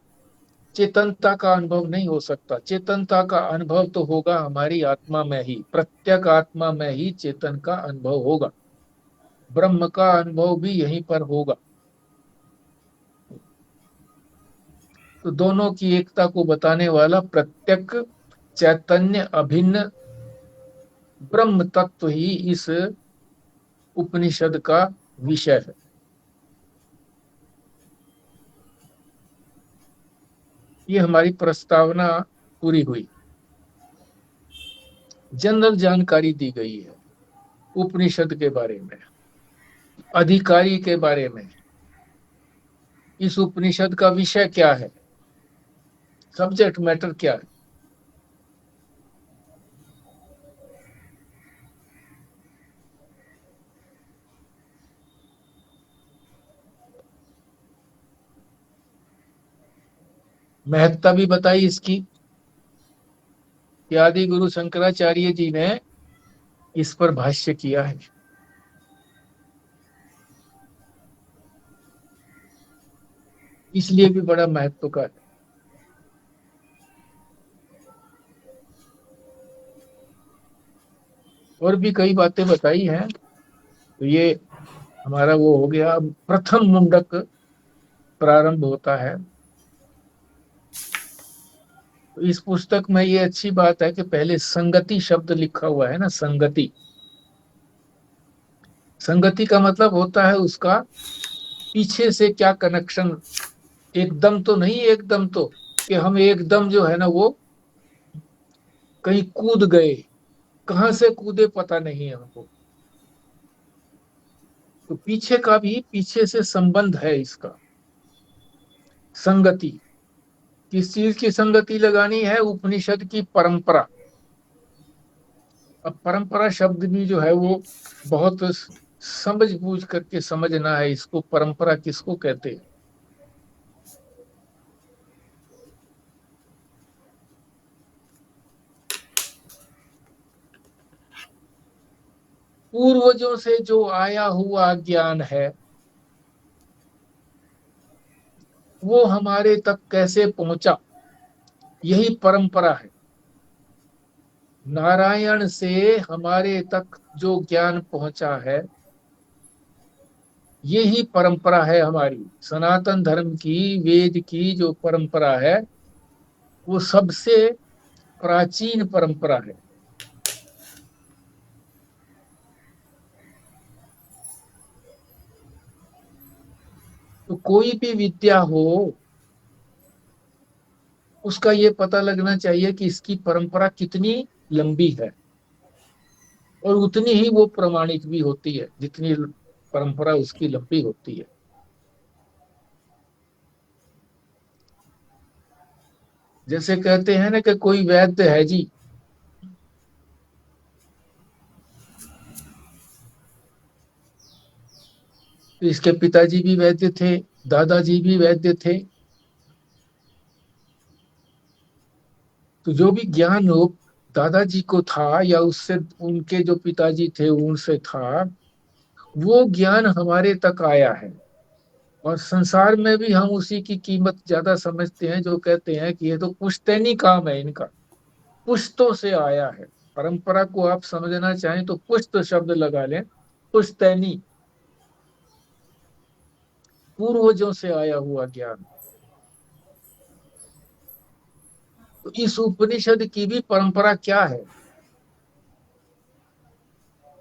चेतनता का अनुभव नहीं हो सकता। चेतनता का अनुभव तो होगा हमारी आत्मा में ही, प्रत्येक आत्मा में ही चेतन का अनुभव होगा। ब्रह्म का अनुभव भी यहीं पर होगा। तो दोनों की एकता को बताने वाला प्रत्यक चैतन्य अभिन्न ब्रह्म तत्व ही इस उपनिषद का विषय है। ये हमारी प्रस्तावना पूरी हुई। जनरल जानकारी दी गई है उपनिषद के बारे में, अधिकारी के बारे में, इस उपनिषद का विषय क्या है, सब्जेक्ट मैटर क्या है। महत्ता भी बताई इसकी कि आदि गुरु शंकराचार्य जी ने इस पर भाष्य किया है। इसलिए भी बड़ा महत्व का है। और भी कई बातें बताई हैं। तो ये हमारा वो हो गया। अब प्रथम मुंडक प्रारंभ होता है। तो इस पुस्तक में ये अच्छी बात है कि पहले संगति शब्द लिखा हुआ है ना। संगति, संगति का मतलब होता है उसका पीछे से क्या कनेक्शन। एकदम तो नहीं, एकदम तो कि हम एकदम जो है ना वो कहीं कूद गए, कहां से कूदे पता नहीं है हमको। तो पीछे का भी, पीछे से संबंध है इसका। संगति किस चीज की संगति लगानी है? उपनिषद की परंपरा। अब परंपरा शब्द भी जो है वो बहुत समझ बूझ करके समझना है इसको। परंपरा किसको कहते हैं? पूर्वजों से जो आया हुआ ज्ञान है वो हमारे तक कैसे पहुंचा, यही परंपरा है। नारायण से हमारे तक जो ज्ञान पहुंचा है यही परंपरा है हमारी। सनातन धर्म की, वेद की जो परंपरा है वो सबसे प्राचीन परंपरा है। तो कोई भी विद्या हो उसका ये पता लगना चाहिए कि इसकी परंपरा कितनी लंबी है, और उतनी ही वो प्रमाणिक भी होती है जितनी परंपरा उसकी लंबी होती है। जैसे कहते हैं ना कि कोई वैद्य है जी, तो इसके पिताजी भी वैद्य थे, दादाजी भी वैद्य थे। तो जो भी ज्ञान हो दादाजी को था या उससे उनके जो पिताजी थे उनसे था, वो ज्ञान हमारे तक आया है। और संसार में भी हम उसी की कीमत ज्यादा समझते हैं, जो कहते हैं कि ये तो पुश्तैनी काम है इनका, पुश्तों से आया है। परंपरा को आप समझना चाहें तो पुश्त शब्द लगा लें, पुश्तैनी, पूर्वजों से आया हुआ ज्ञान। तो इस उपनिषद की भी परंपरा क्या है,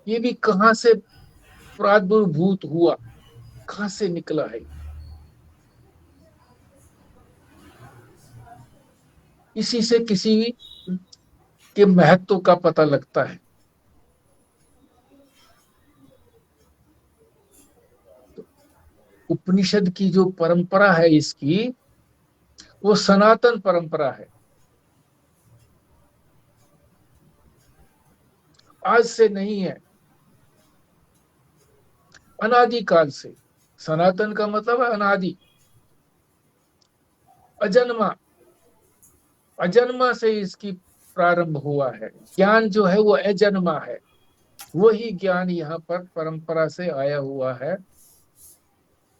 ये भी कहां से प्रादुर्भूत हुआ, कहां से निकला है, इसी से किसी के महत्व का पता लगता है। तो उपनिषद की जो परंपरा है इसकी, वो सनातन परंपरा है। आज से नहीं है, अनादि काल से। सनातन का मतलब है अनादि, अजन्मा। अजन्मा से इसकी प्रारंभ हुआ है। ज्ञान जो है वो अजन्मा है, वही ज्ञान यहाँ पर परंपरा से आया हुआ है।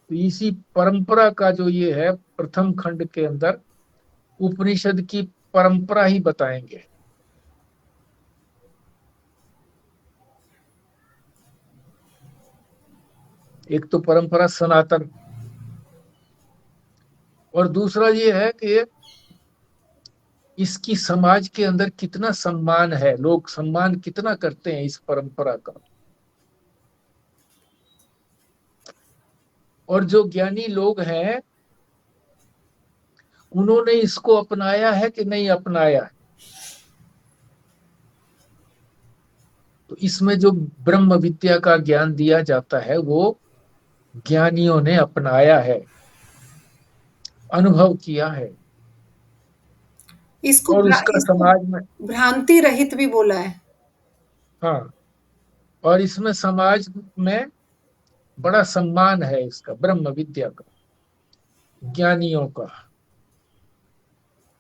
तो इसी परंपरा का जो ये है प्रथम खंड के अंदर उपनिषद की परंपरा ही बताएंगे। एक तो परंपरा सनातन, और दूसरा ये है कि इसकी समाज के अंदर कितना सम्मान है, लोग सम्मान कितना करते हैं इस परंपरा का। और जो ज्ञानी लोग हैं उन्होंने इसको अपनाया है कि नहीं अपनाया है। तो इसमें जो ब्रह्म विद्या का ज्ञान दिया जाता है वो ज्ञानियों ने अपनाया है, अनुभव किया है, इसको और उसका समाज में, भ्रांति रहित भी बोला है। हाँ, और इसमें समाज में बड़ा सम्मान है इसका, ब्रह्म विद्या का, ज्ञानियों का।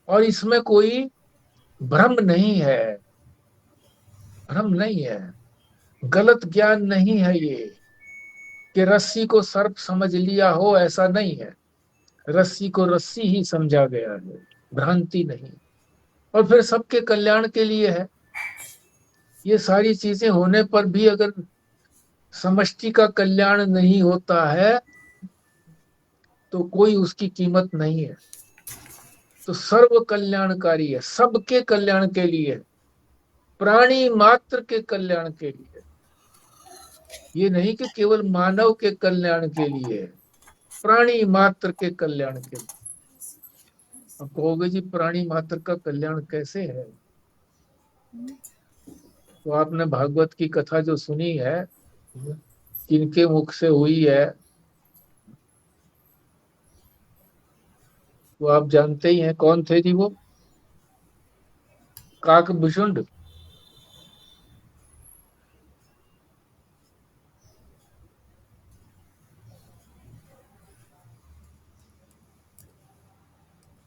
और इसमें कोई भ्रम नहीं है, भ्रम नहीं है, गलत ज्ञान नहीं है ये कि रस्सी को सर्प समझ लिया हो, ऐसा नहीं है। रस्सी को रस्सी ही समझा गया है, भ्रांति नहीं। और फिर सबके कल्याण के लिए है। ये सारी चीजें होने पर भी अगर समष्टि का कल्याण नहीं होता है तो कोई उसकी कीमत नहीं है। तो सर्व कल्याणकारी है, सबके कल्याण के लिए, प्राणी मात्र के कल्याण के लिए। ये नहीं कि केवल मानव के कल्याण के लिए, प्राणी मात्र के कल्याण के लिए। अब कहोगे जी प्राणी मात्र का कल्याण कैसे है? तो आपने भागवत की कथा जो सुनी है, किनके मुख से हुई है, वो आप जानते ही हैं। कौन थे जी वो? काकभूषुंड।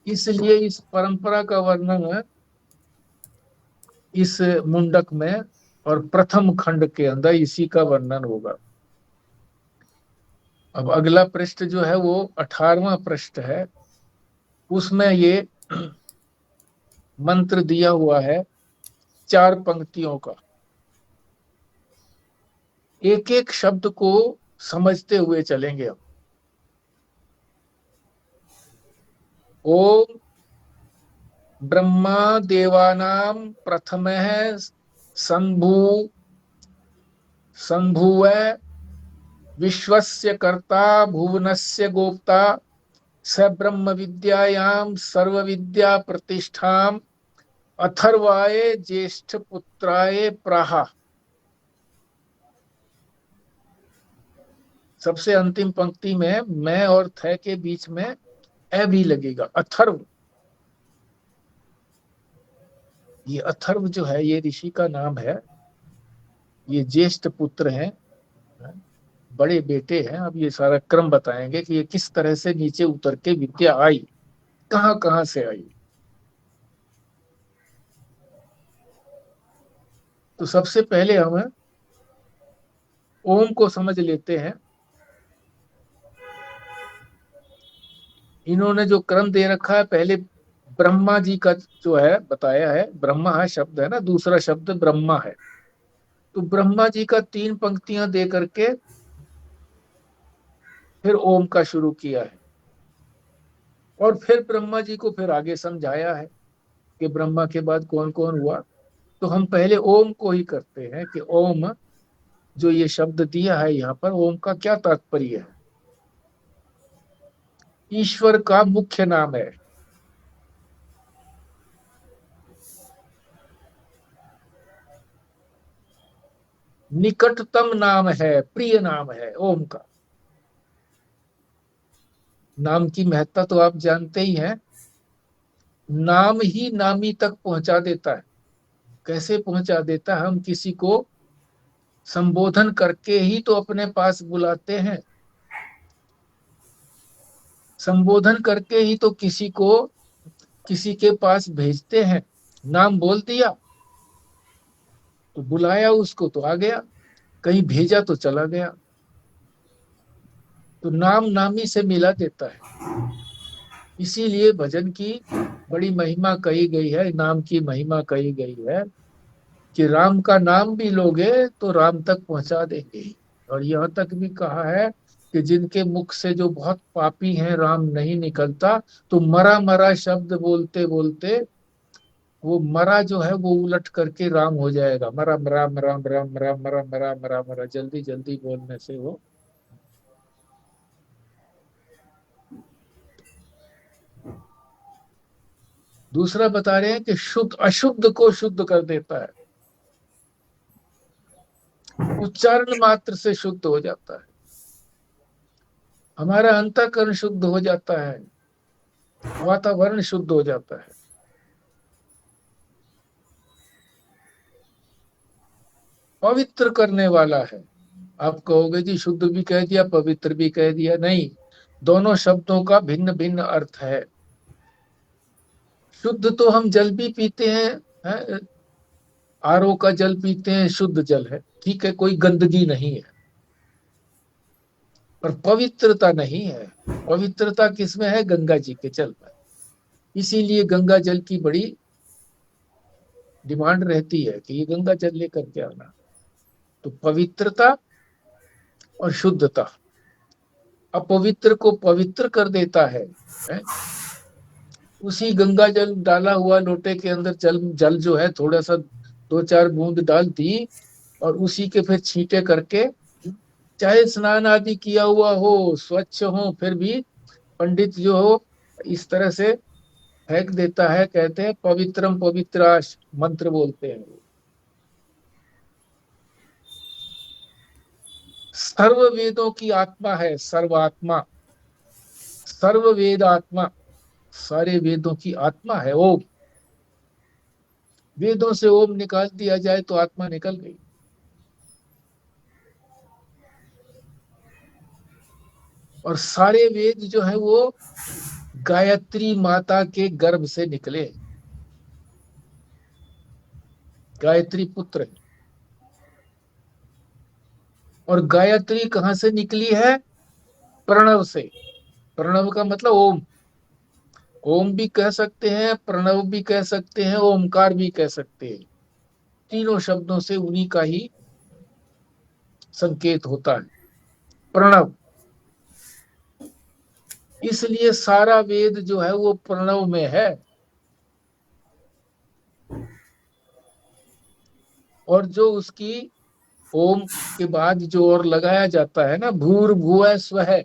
इसलिए इस परंपरा का वर्णन इस मुंडक में और प्रथम खंड के अंदर इसी का वर्णन होगा। अब अगला पृष्ठ जो है वो 18वां पृष्ठ है। उसमें ये मंत्र दिया हुआ है 4 पंक्तियों का। एक एक शब्द को समझते हुए चलेंगे हम। ओम ब्रह्मा देवानां प्रथमः संभूव विश्वस्य कर्ता भुवनस्य गोप्ता स ब्रह्म विद्यायां सर्व विद्या प्रतिष्ठाम अथर्वाय ज्येष्ठ पुत्राय प्राहा। सबसे अंतिम पंक्ति में मैं और थ के बीच में ए भी लगेगा, अथर्व। ये अथर्व जो है ये ऋषि का नाम है। ये ज्येष्ठ पुत्र हैं, बड़े बेटे हैं। अब ये सारा क्रम बताएंगे कि ये किस तरह से नीचे उतर के विद्या आई, कहां कहां से आई। तो सबसे पहले हम ओम को समझ लेते हैं। इन्होंने जो क्रम दे रखा है, पहले ब्रह्मा जी का जो है बताया है। ब्रह्मा है शब्द है ना, दूसरा शब्द ब्रह्मा है। तो ब्रह्मा जी का 3 पंक्तियां दे करके फिर ओम का शुरू किया है। और फिर ब्रह्मा जी को फिर आगे समझाया है कि ब्रह्मा के बाद कौन कौन हुआ। तो हम पहले ओम को ही करते हैं कि ओम जो ये शब्द दिया है यहाँ पर, ओम का क्या तात्पर्य है। ईश्वर का मुख्य नाम है। निकटतम नाम है, प्रिय नाम है ओम का। नाम की महत्ता तो आप जानते ही हैं। नाम ही नामी तक पहुंचा देता है। कैसे पहुंचा देता है? हम किसी को संबोधन करके ही तो अपने पास बुलाते हैं। संबोधन करके ही तो किसी को किसी के पास भेजते हैं। नाम बोल दिया तो बुलाया उसको तो आ गया, कहीं भेजा तो चला गया। तो नाम नामी से मिला देता है। इसीलिए भजन की बड़ी महिमा कही गई है, नाम की महिमा कही गई है कि राम का नाम भी लोगे तो राम तक पहुंचा देंगे। और यहाँ तक भी कहा है कि जिनके मुख से जो बहुत पापी हैं राम नहीं निकलता, तो मरा मरा शब्द बोलते बोलते वो मरा जो है वो उलट करके राम हो जाएगा। मरा राम राम राम राम मरा मरा मरा मरा, जल्दी जल्दी बोलने से वो। दूसरा बता रहे हैं कि शुद्ध अशुद्ध को शुद्ध कर देता है। उच्चारण मात्र से शुद्ध हो जाता है। हमारा अंतःकरण शुद्ध हो जाता है, वातावरण शुद्ध हो जाता है। पवित्र करने वाला है। आप कहोगे जी शुद्ध भी कह दिया, पवित्र भी कह दिया। नहीं, दोनों शब्दों का भिन्न भिन्न अर्थ है। शुद्ध तो हम जल भी पीते हैं, आरओ का जल पीते हैं, शुद्ध जल है, ठीक है, कोई गंदगी नहीं है, पर पवित्रता नहीं है। पवित्रता किसमें है? गंगा जी के जल में। इसीलिए गंगा जल की बड़ी डिमांड रहती है कि ये गंगा जल लेकर के आना। तो पवित्रता और शुद्धता अपवित्र को पवित्र कर देता है? उसी गंगा जल डाला हुआ लोटे के अंदर जल जल जो है थोड़ा सा 2-4 बूंद डाल दी और उसी के फिर छींटे करके, चाहे स्नान आदि किया हुआ हो, स्वच्छ हो, फिर भी पंडित जो हो इस तरह से फेंक देता है। कहते हैं पवित्रम पवित्राश मंत्र बोलते हैं। सर्व वेदों की आत्मा है, सर्वात्मा, सर्व वेद आत्मा, सारे वेदों की आत्मा है ओम। वेदों से ओम निकाल दिया जाए तो आत्मा निकल गई। और सारे वेद जो है वो गायत्री माता के गर्भ से निकले, गायत्री पुत्र है। और गायत्री कहां से निकली है? प्रणव से। प्रणव का मतलब ओम। ओम भी कह सकते हैं, प्रणव भी कह सकते हैं, ओमकार भी कह सकते हैं। तीनों शब्दों से उन्हीं का ही संकेत होता है, प्रणव। इसलिए सारा वेद जो है वो प्रणव में है। और जो उसकी ओम के बाद जो और लगाया जाता है ना, भूर्भुवः स्वः,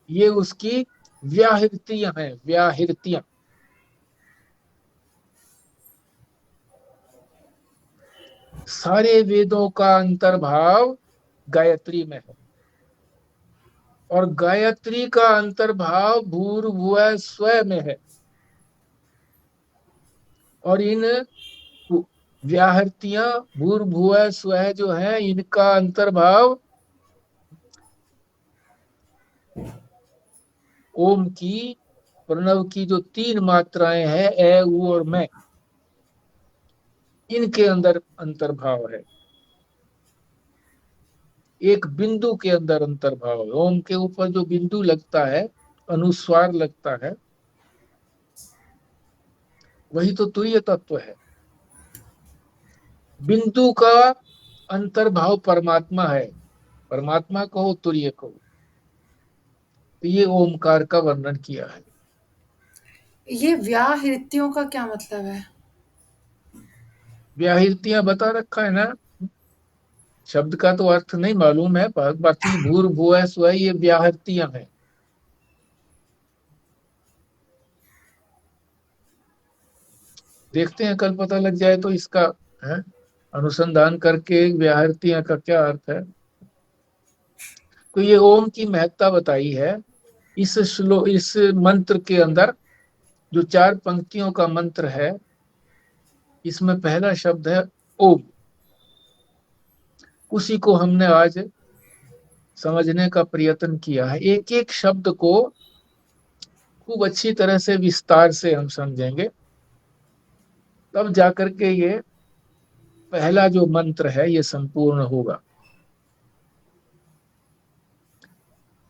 ये उसकी व्याहृतियां हैं, व्याहृतियां। सारे वेदों का अंतर्भाव गायत्री में है। और गायत्री का अंतर्भाव भूर्भुवः स्वः में है। और इन व्याहृतियां भूर्भुवः स्वः जो है, इनका अंतर्भाव ओम की, प्रणव की जो 3 मात्राएं हैं, ए, उ और मैं, इनके अंदर अंतर्भाव है। एक बिंदु के अंदर अंतर्भाव है। ओम के ऊपर जो बिंदु लगता है, अनुस्वार लगता है, वही तो तुरीय तत्व है। बिंदु का अंतर्भाव परमात्मा है, परमात्मा कहो तुरीय कहो। तो ये ओमकार का वर्णन किया है। ये व्याहृतियों का क्या मतलब है? व्याहृतियां बता रखा है ना, शब्द का तो अर्थ नहीं मालूम है, बाकी भूर्भुवः स्वः ये व्याहृतियां हैं। देखते हैं, कल पता लग जाए तो इसका है अनुसंधान करके व्याहृतियां का क्या अर्थ है। तो ये ओम की महत्ता बताई है। इस मंत्र के अंदर जो 4 पंक्तियों का मंत्र है, इसमें पहला शब्द है ओम। उसी को हमने आज समझने का प्रयत्न किया है। एक एक शब्द को खूब अच्छी तरह से विस्तार से हम समझेंगे, तब जाकर के ये पहला जो मंत्र है ये संपूर्ण होगा।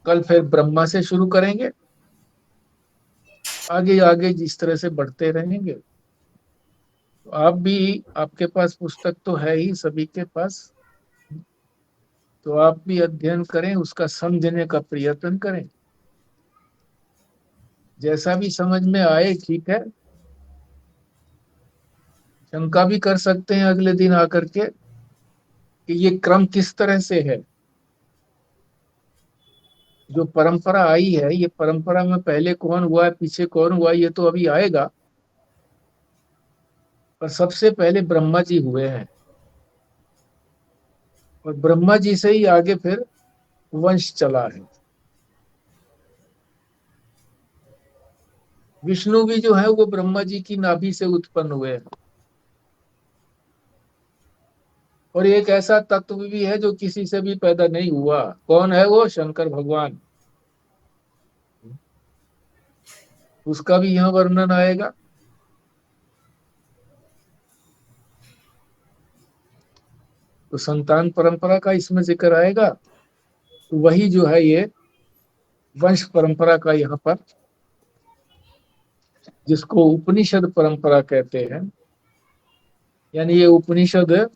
कल फिर ब्रह्मा से शुरू करेंगे, आगे आगे जिस तरह से बढ़ते रहेंगे। तो आप भी, आपके पास पुस्तक तो है ही सभी के पास, तो आप भी अध्ययन करें, उसका समझने का प्रयत्न करें। जैसा भी समझ में आए ठीक है। शंका भी कर सकते हैं अगले दिन आकर के कि ये क्रम किस तरह से है। जो परंपरा आई है, ये परंपरा में पहले कौन हुआ है, पीछे कौन हुआ, ये तो अभी आएगा। पर सबसे पहले ब्रह्मा जी हुए हैं, और ब्रह्मा जी से ही आगे फिर वंश चला है। विष्णु भी जो है वो ब्रह्मा जी की नाभि से उत्पन्न हुए हैं। और एक ऐसा तत्व भी है जो किसी से भी पैदा नहीं हुआ। कौन है वो? शंकर भगवान। उसका भी यहाँ वर्णन आएगा। तो संतान परंपरा का इसमें जिक्र आएगा, तो वही जो है ये वंश परंपरा का यहाँ पर, जिसको उपनिषद परंपरा कहते हैं, यानी ये उपनिषद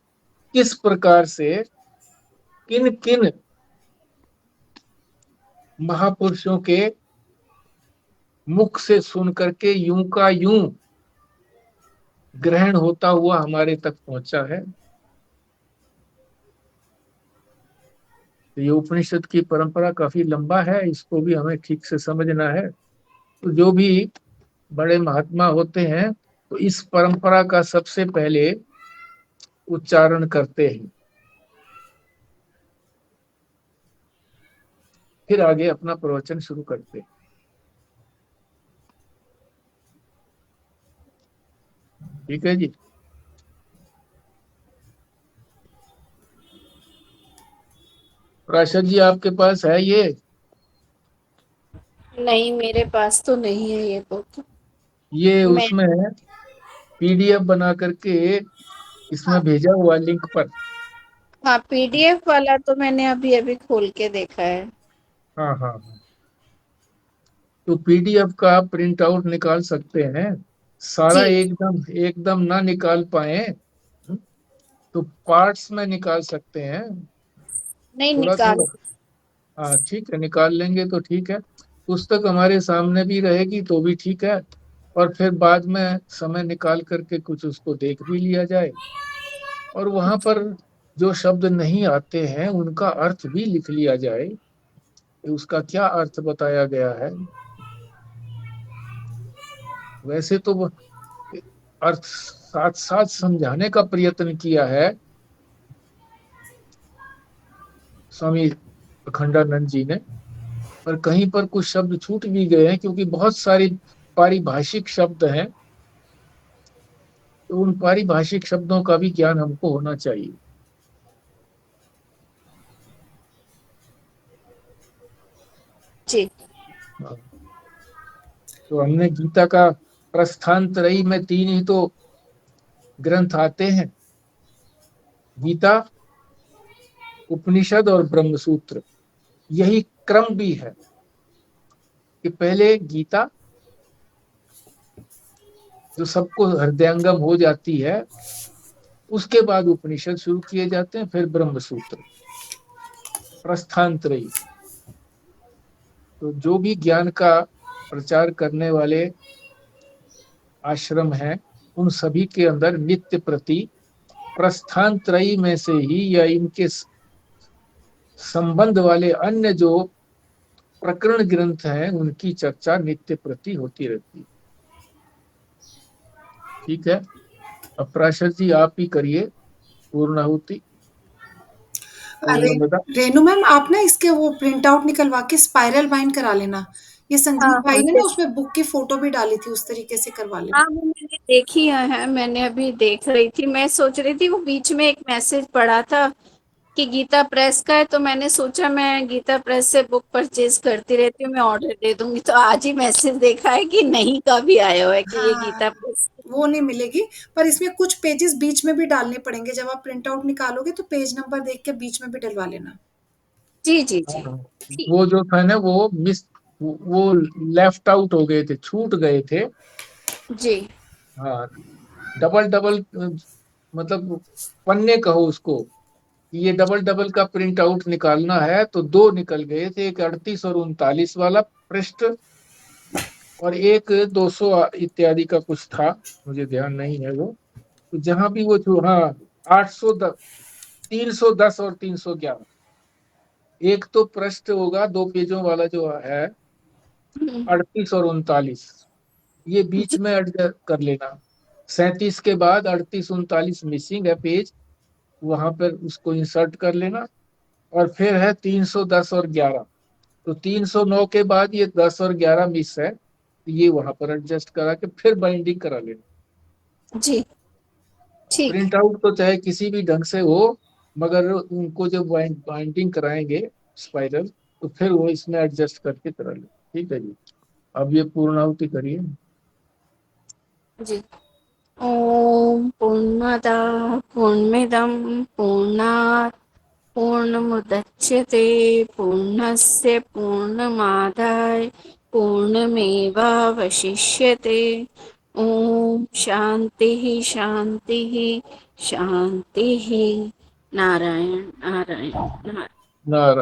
किस प्रकार से किन किन महापुरुषों के मुख से सुन करके यूं का यूं ग्रहण होता हुआ हमारे तक पहुंचा है। तो ये उपनिषद की परंपरा काफी लंबा है, इसको भी हमें ठीक से समझना है। तो जो भी बड़े महात्मा होते हैं तो इस परंपरा का सबसे पहले उच्चारण करते हैं, फिर आगे अपना प्रवचन शुरू करते हैं। ठीक है जी। प्राशर जी आपके पास है ये? नहीं, मेरे पास तो नहीं है ये बुक। ये मैं उसमें पीडीएफ बना करके इसमें हाँ भेजा हुआ लिंक पर। हाँ, पीडीएफ वाला तो मैंने अभी अभी खोल के देखा है। हाँ हाँ हाँ। तो पीडीएफ का प्रिंट आउट निकाल सकते हैं, सारा जी एकदम एकदम ना निकाल पाए तो पार्ट्स में निकाल सकते हैं, नहीं थोड़ा निकाल। थोड़ा। हाँ ठीक है, निकाल लेंगे तो ठीक है। पुस्तक हमारे सामने भी रहेगी तो भी ठीक है, और फिर बाद में समय निकाल करके कुछ उसको देख भी लिया जाए, और वहां पर जो शब्द नहीं आते हैं उनका अर्थ भी लिख लिया जाए कि उसका क्या अर्थ बताया गया है। वैसे तो अर्थ साथ साथ समझाने का प्रयत्न किया है स्वामी अखंडानंद जी ने, पर कहीं पर कुछ शब्द छूट भी गए हैं, क्योंकि बहुत सारी पारिभाषिक शब्द हैं, तो उन पारिभाषिक शब्दों का भी ज्ञान हमको होना चाहिए। जी तो हमने गीता का प्रस्थानत्रयी में 3 ही तो ग्रंथ आते हैं, गीता, उपनिषद और ब्रह्मसूत्र। यही क्रम भी है कि पहले गीता जो सबको हृदयंगम हो जाती है, उसके बाद उपनिषद शुरू किए जाते हैं, फिर ब्रह्मसूत्र, प्रस्थानत्रयी। तो जो भी ज्ञान का प्रचार करने वाले आश्रम हैं, उन सभी के अंदर नित्य प्रति प्रस्थानत्रयी में से ही या इनके संबंध वाले अन्य जो प्रकरण ग्रंथ हैं उनकी चर्चा नित्य प्रति होती रहती है। ठीक है, अब प्राशर जी आप ही करिए पूर्णाहुति। पूर्णमदा। रेनू मैम आप ना इसके वो प्रिंट आउट निकलवा के स्पाइरल बाइंड करा लेना। ये संजीव हाँ भाई हाँ ने ना उसमें बुक की फोटो भी डाली थी, उस तरीके से करवा लेना। हाँ, वो मैंने देखी है, मैंने अभी देख रही थी। मैं सोच रही थी, वो बीच में एक मैसेज पड़ा था कि गीता प्रेस का है, तो मैंने सोचा मैं गीता प्रेस से बुक परचेज करती रहती हूँ, मैं ऑर्डर दे दूंगी। तो आज ही मैसेज देखा है कि नहीं का भी आया हुआ है कि ये गीता हाँ, प्रेस। वो नहीं मिलेगी, पर इसमें कुछ पेजेस बीच में भी डालने पड़ेंगे। जब आप प्रिंट आउट निकालोगे तो पेज नंबर देख के बीच में भी डलवा लेना। जी जी जी। हाँ, ठीक। वो जो था ना वो वो लेफ्ट आउट हो गए थे, छूट गए थे। जी हाँ, डबल डबल मतलब पन्ने कहो उसको, ये डबल डबल का प्रिंट आउट निकालना है तो 2 निकल गए थे, एक 38 और 39 वाला पृष्ठ, और एक 200 इत्यादि का कुछ था, मुझे ध्यान नहीं है वो। तो जहां भी वो जो, हाँ 810, 310 और 311, एक तो पृष्ठ होगा 2 पेजों वाला जो है 38 और 39, ये बीच जी में एडजस्ट कर लेना। 37 के बाद 38 39 मिसिंग है पेज, वहां पर उसको इंसर्ट कर लेना। और फिर है 310 और 11, तो 309 के बाद ये 10 और 11 मिस है, तो ये वहां पर एडजस्ट करा के फिर बाइंडिंग करा लेना। जी ठीक। प्रिंट आउट तो चाहे किसी भी ढंग से हो, मगर उनको जब बाइंडिंग कराएंगे स्पाइरल, तो फिर वो इसमें एडजस्ट करके करा ले। ठीक है जी, अब ये पूर्णाहुति करिए। जी। ॐ पूर्णमदः पूर्णमिदं पूर्णात् पूर्णमुदच्यते पूर्णस्य पूर्णमादाय पूर्णमेवावशिष्यते। ओम शांति शांति शांति। नारायण नारायण नारायण। नारायण।